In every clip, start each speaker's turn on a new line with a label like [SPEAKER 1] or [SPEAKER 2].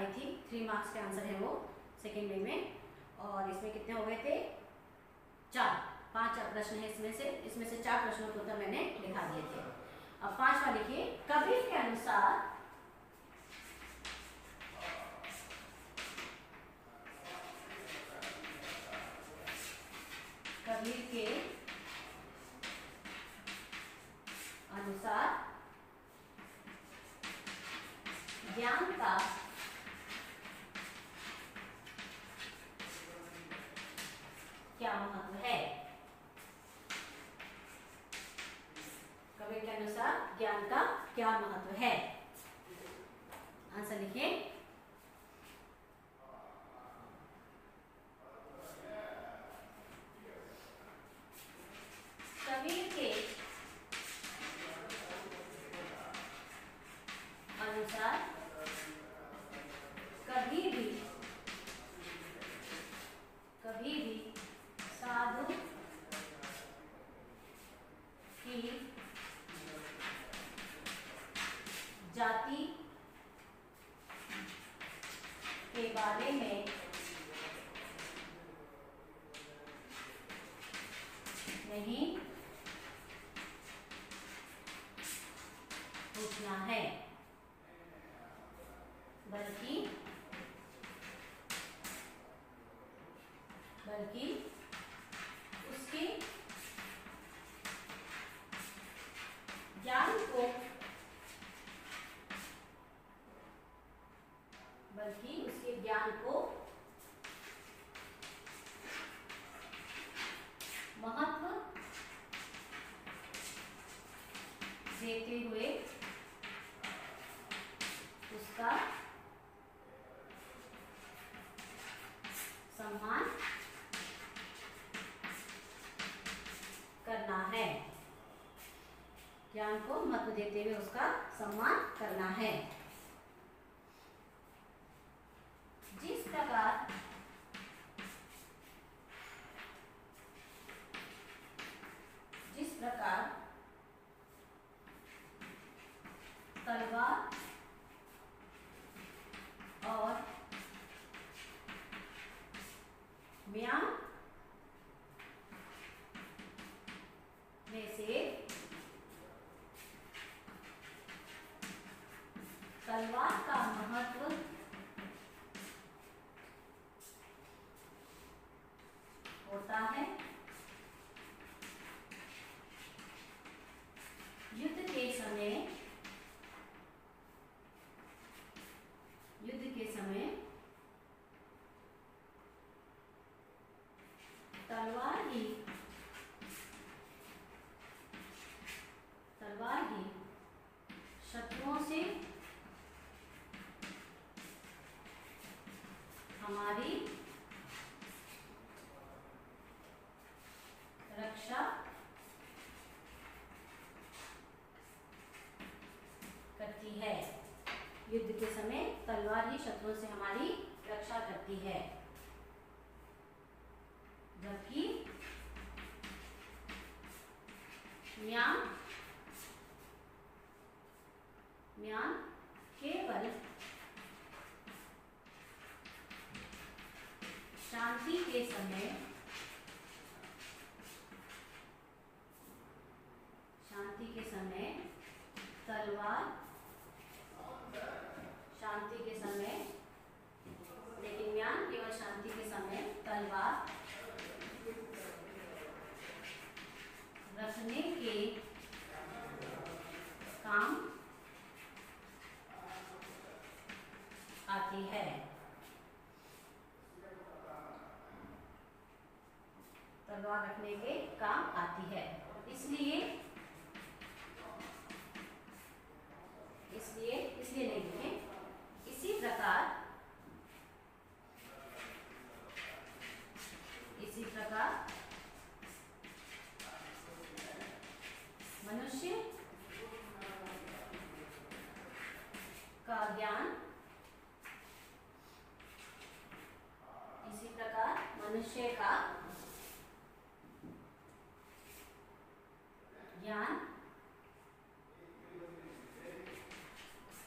[SPEAKER 1] आई थी, 3 मार्क्स के आंसर है वो सेकेंड वे में। और इसमें कितने हो गए थे? 4, 5 प्रश्न है इसमें से 4 प्रश्नों के उत्तर मैंने लिखा दिए थे। अब 5वां लिखिए, कबीर के अनुसार ज्ञान का क्या महत्व है? कबीर के अनुसार ज्ञान का क्या महत्व है? आंसर लिखिए। कबीर के अनुसार कभी भी साधु की जाति के बारे में नहीं पूछना है, बल्कि उसके ज्ञान को महत्व देते हुए उसका सम्मान करना है। ज्ञान को महत्व देते हुए उसका सम्मान करना है। जिस प्रकार तलवार और म्यान में से तलवार का महत्व होता है, युद्ध के समय तलवार ही शत्रुओं से हमारी रक्षा करती है। युद्ध के समय तलवार ही शत्रुओं से हमारी रक्षा करती है, जबकि म्यान केवल शांति के समय तलवार लेकिन म्यान केवल शांति के समय तलवार रखने के काम आती है। तलवार रखने के काम आती है। इसलिए नहीं लिखें। इसी प्रकार मनुष्य का ज्ञान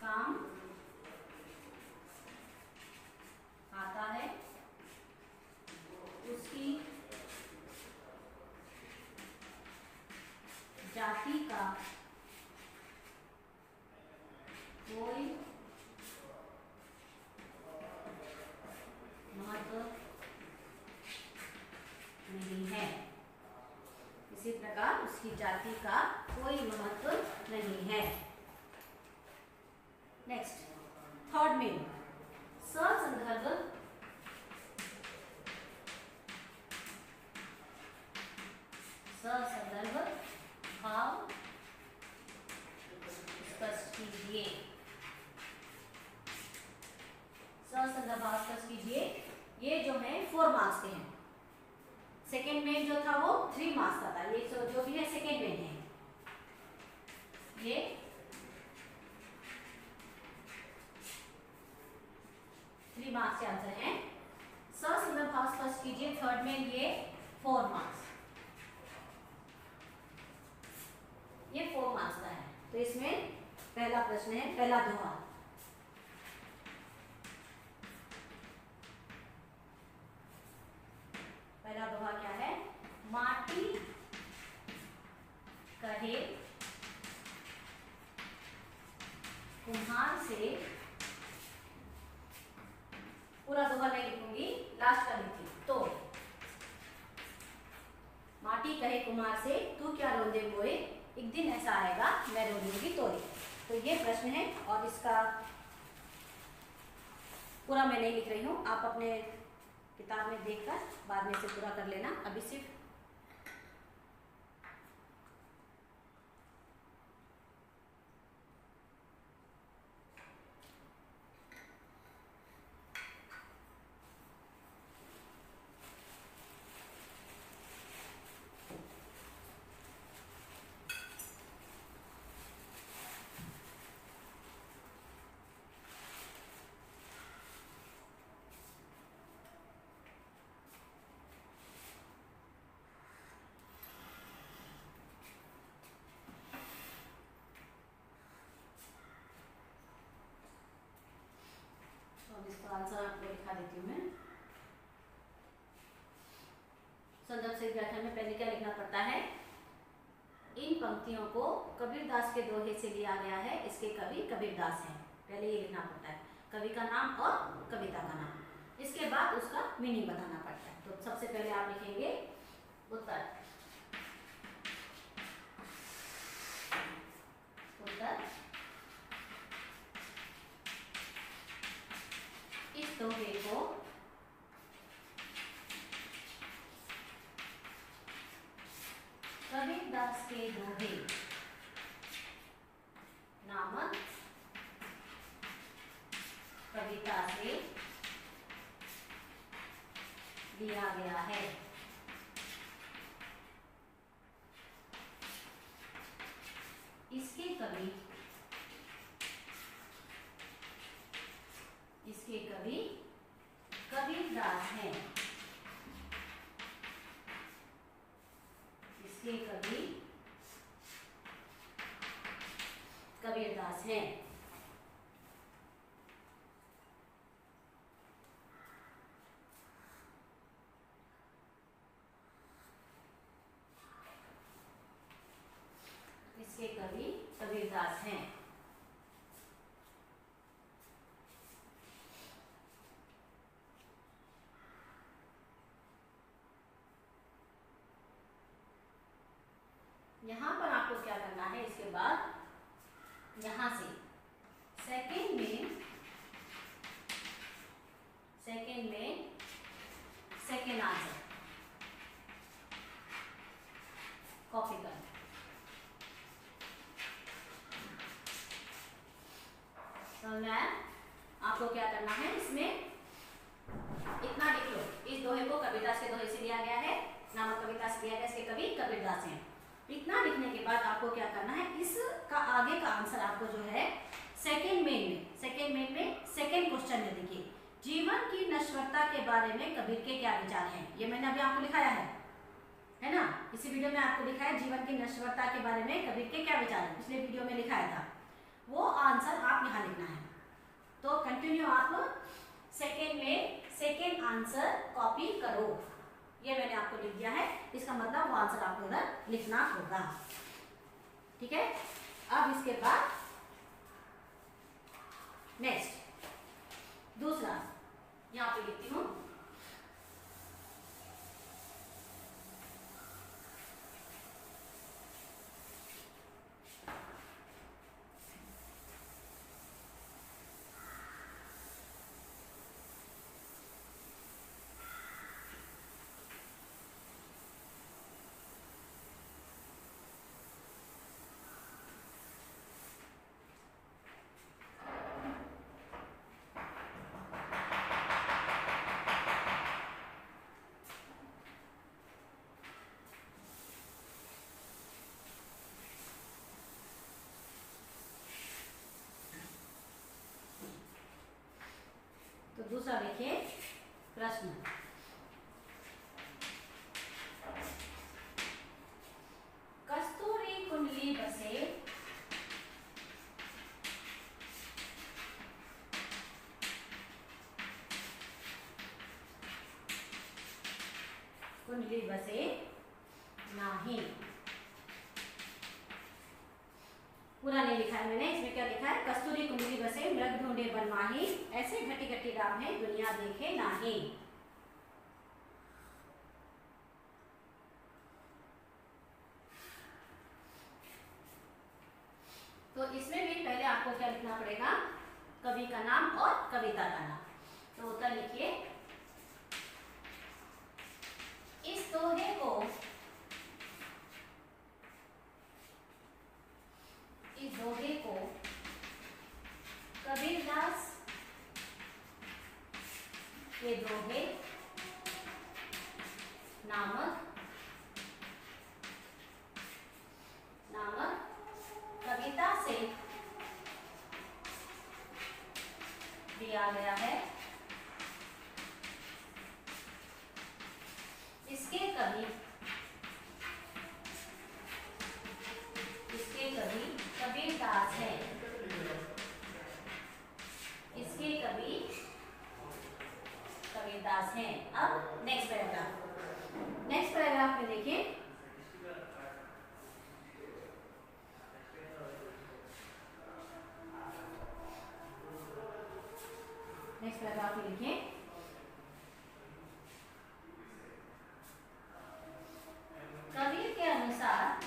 [SPEAKER 1] काम उसकी जाति का कोई महत्व नहीं है। नेक्स्ट, थर्ड में ससंदर्भ भाव स्पष्ट कीजिए। ससंदर्भ भाव स्पष्ट कीजिए। ये जो है 4 मार्क्स के हैं। सेकेंड मेन जो था वो 3 मार्क्स का था। ये जो भी है सेकेंड मेन है। ये 3 मार्क्स के आंसर हैं। ससंदर्भ भाव स्पष्ट कीजिए थर्ड में, ये 4 मार्क्स, ये 4 मार्क्स का है। तो इसमें पहला प्रश्न है, पहला दोहा। पहला दोहा क्या है? माटी कहे कुम्हार से, पूरा दोहा नहीं लिखूंगी, लास्ट का लिखी। तो माटी कहे कुम्हार से, तू क्या रोंदे मोए, एक दिन ऐसा आएगा मैं रोंदूंगी तोरे। तो ये प्रश्न है और इसका पूरा मैं नहीं लिख रही हूँ, आप अपने किताब में देखकर बाद में से पूरा कर लेना। अभी सिर्फ इसका आंसर आपको दिखा देती हूँ मैं। संदर्भ से व्याख्यान में पहले क्या लिखना पड़ता है? इन पंक्तियों को कबीरदास के दोहे से लिया गया है, इसके कवि कबीरदास हैं। पहले ये लिखना पड़ता है, कवि का नाम और कविता का नाम। इसके बाद उसका मीनिंग बताना पड़ता है। तो सबसे पहले आप लिखेंगे उत्तर। उत्तर, इस दोहे को कबीरदास के दोहे नामक कविता से लिया गया है। इसके कवि कबीरदास हैं। इसके कवि कबीरदास हैं। इसके कवि कबीरदास हैं। यहां पर आपको क्या करना है? इसके बाद यहां से सेकेंड में सेकेंड आंसर कॉपी करना। तो मैं आपको क्या करना है, इसमें इतना लिख लो। इस दोहे को कबीरदास के दोहे से लिया गया है, नामक कविता से लिया गया, इसके कवि कबीरदास हैं। इतना लिखने के बाद आपको क्या करना है, इसका आगे का आंसर आपको जो है सेकेंड मेन में सेकेंड क्वेश्चन में देखिए, जीवन की नश्वरता के बारे में कबीर के क्या विचार हैं। ये मैंने अभी आपको लिखाया है ना, इसी वीडियो में आपको लिखा है जीवन की नश्वरता के बारे में कबीर के क्या विचार हैं, पिछले वीडियो में लिखाया था। वो आंसर आप यहाँ लिखना है। तो कंटिन्यू आप सेकेंड में सेकेंड आंसर कॉपी करो। ये मैंने आपको लिख दिया है, इसका मतलब वो आंसर आपको इधर लिखना होगा। ठीक है, अब इसके बाद नेक्स्ट दूसरा यहाँ पे लिखती हूँ। दूसरा लिखिए प्रश्न। कस्तूरी कुंडली बसे कुंडली बसे नाही। पूरा नहीं लिखा है मैंने, इसमें क्या लिखा है, कस्तूरी कुंडली बसे मृग ढूंढे बन माही, ऐसे घटी घटी राम है दुनिया देखे नाही। तो इसमें भी पहले आपको क्या लिखना पड़ेगा, कवि का नाम और कविता का नाम। तो उत्तर लिखिए, इस दोहे को कबीरदास के दोहे नामक कविता से दिया गया है। इसके कवि कबीरदास है। इसके कवि कबीरदास हैं। अब नेक्स्ट पैराग्राफ में देखिए, नेक्स्ट पैराग्राफ में लिखिए, कबीर के अनुसार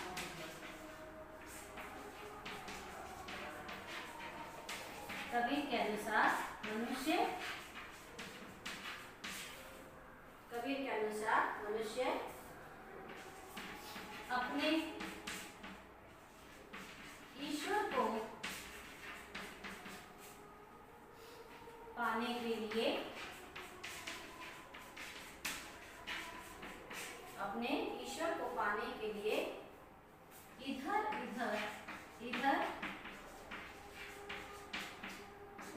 [SPEAKER 1] मनुष्य अपने ईश्वर को पाने के लिए इधर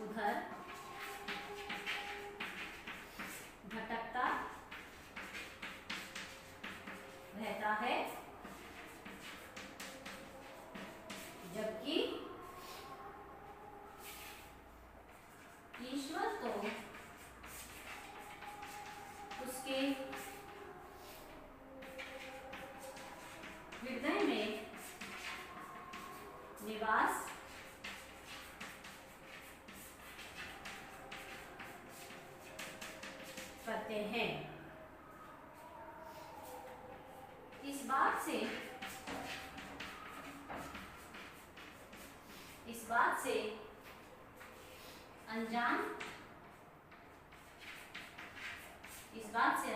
[SPEAKER 1] उधर भटकता रहता है, जबकि ईश्वर तो उसके हृदय में निवास करते हैं। इस बात से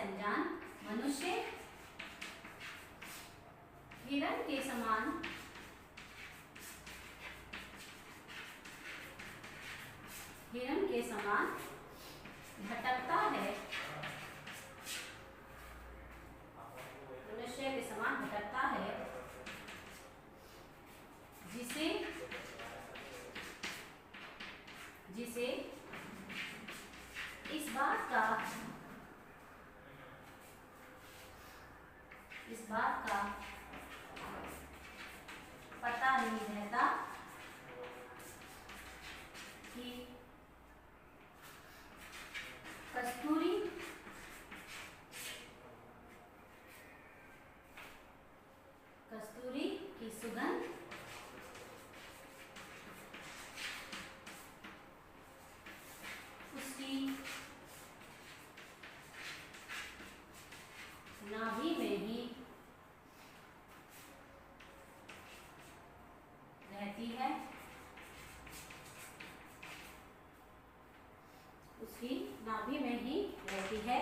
[SPEAKER 1] अनजान मनुष्य हिरण के समान भटकता है, जिसे इस बात का पता नहीं रहता कि कस्तूरी की सुगंध उसकी नाभि में ही रहती है, उसकी नाभि में ही रहती है।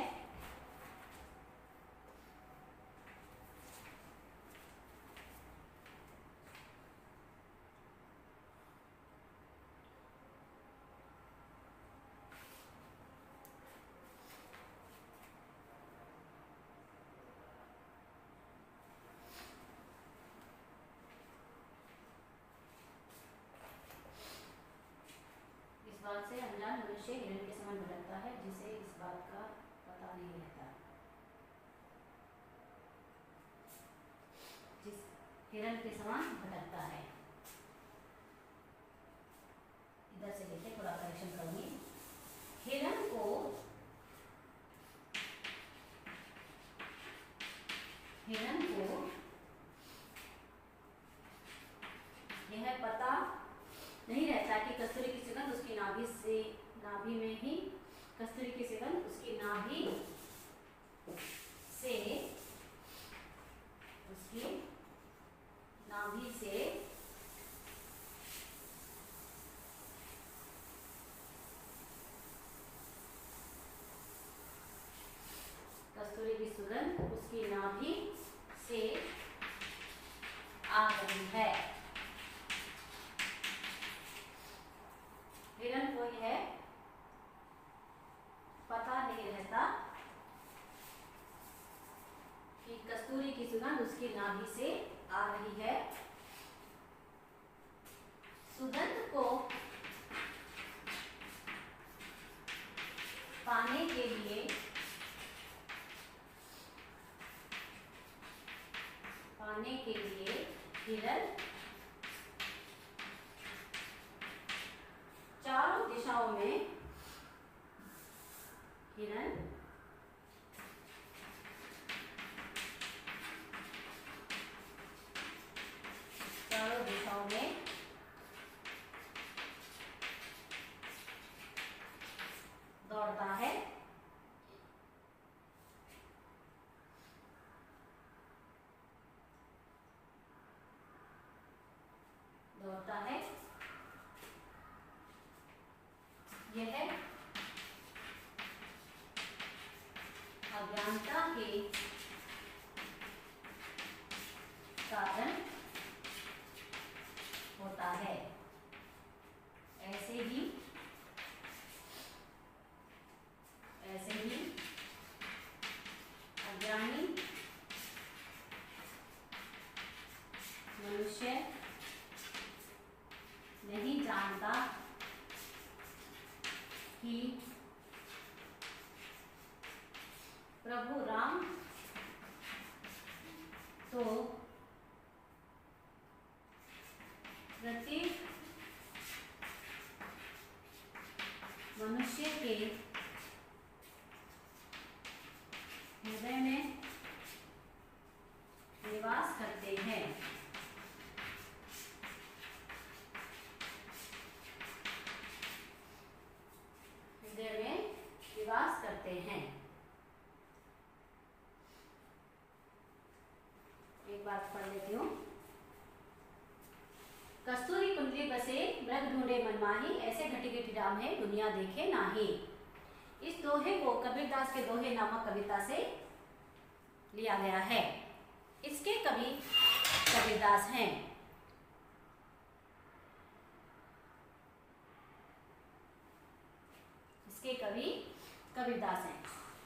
[SPEAKER 1] इस बात से अनजान मनुष्य हिरण के समान भटकता है जिसे इस बात का पता नहीं रहता। जिस हिरण के समान भटकता है। इधर से लेके थोड़ा करेक्शन करूंगी। हिरण को यह पता नहीं रहता कि कस्तूरी की सुगंध उसकी नाभि में ही कस्तूरी की सुगंध उसकी नाभि से कस्तूरी की सुगंध उसकी नाभि से आ रही है। हिरण को यह पता नहीं रहता कि कस्तूरी की सुगंध उसकी नाभि से आ रही है। सुगंध को पाने के लिए हिरण चारों दिशाओं में दौड़ता है। यह अज्ञानता के कारण होता है। ऐसे ही अज्ञानी मनुष्य नहीं जानता कि प्रभु राम तो प्रत्येक मनुष्य के हृदय में निवास करते हैं। एक बात पढ़ लेती हूँ। कस्तूरी कुंडली बसे मृग ढूंढे मनमाही, ऐसे घटी घटी राम है दुनिया देखे नाही। इस दोहे को कबीरदास के दोहे नामक कविता से लिया गया है। इसके कवि कबीरदास हैं।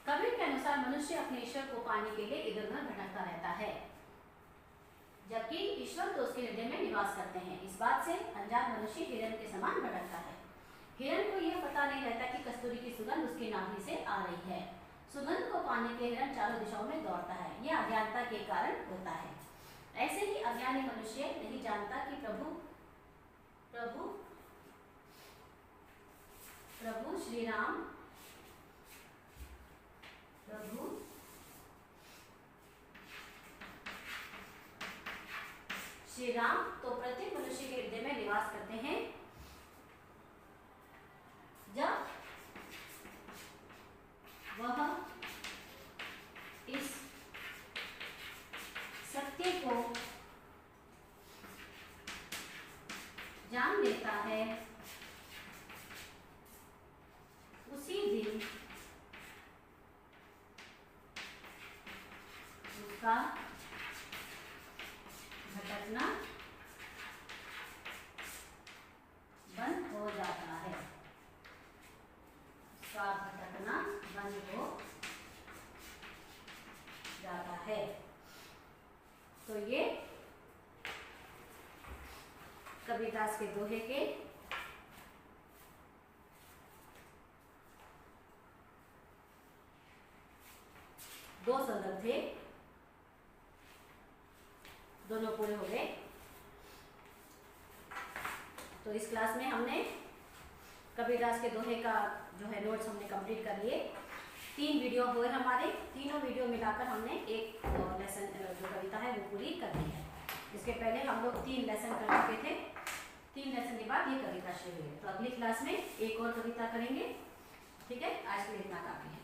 [SPEAKER 1] कबीर के अनुसार मनुष्य अपने ईश्वर को पाने के लिए इधर उधर भटकता रहता है, जबकि ईश्वर तो उसके हृदय में निवास करते हैं। इस बात से अनजान मनुष्य हिरण के समान भटकता है। हिरण को यह पता नहीं रहता कि कस्तूरी की सुगंध उसकी नाभि से आ रही है। सुगंध को पाने के हिरण चारों दिशाओं में दौड़ता है। यह अज्ञानता के कारण होता है। ऐसे ही अज्ञानी मनुष्य नहीं जानता कि प्रभु श्री राम तो प्रत्येक मनुष्य के हृदय में निवास करते हैं। जब वह इस सत्य को जान लेता है, उसी दिन उसका भटकना बंद हो जाता है। तो ये कबीरदास के दोहे के दोहे दोनों पूरे हो गए। तो इस क्लास में हमने कबीरदास के दोहे का जो है नोट्स हमने कंप्लीट कर लिए। 3 वीडियो हुए हमारे, तीनों वीडियो मिलाकर हमने एक लेसन जो कविता है वो पूरी कर दी है। इसके पहले हम लोग 3 लेसन कर चुके थे, 3 लेसन के बाद ये कविता शुरू हुई है। तो अगली क्लास में एक और कविता करेंगे। ठीक है, आज के लिए इतना काफी है।